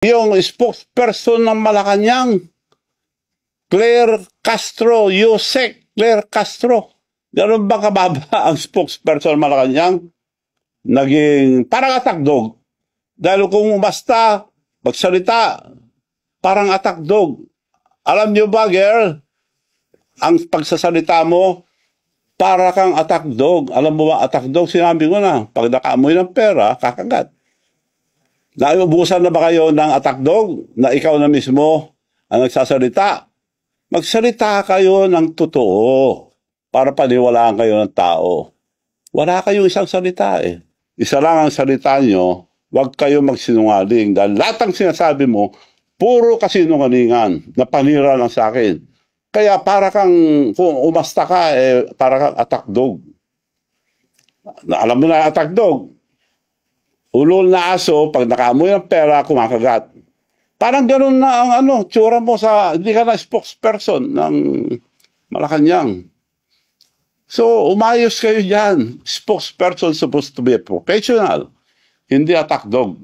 Yung spokesperson ng Malacanang, Claire Castro, Yusek Claire Castro. Ganun ba kababa ang spokesperson ng Malacanang? Naging parang attack dog. Dahil kung basta magsalita, parang attack dog. Alam nyo ba, girl, ang pagsasalita mo, para kang attack dog. Alam mo ba, attack dog, sinabi ko na, pag nakaamoy ng pera, kakagat. Naubusan na ba kayo ng attack dog na ikaw na mismo ang nagsasalita? Magsalita kayo ng totoo para paniwalaan kayo ng tao. Wala kayong isang salita eh. Isa lang ang salita nyo, huwag kayo magsinungaling. Dahil lahat ng sinasabi mo, puro kasinungalingan na panira lang sa akin. Kaya para kang, kung umasta ka, para kang attack dog. Alam mo na attack dog. Ulol na aso, pag nakaamoy ng pera, kumakagat. Parang ganun na ang tsura mo sa, hindi ka na spokesperson ng Malacanang. So, umayos kayo dyan. Spokesperson supposed to be professional, hindi attack dog.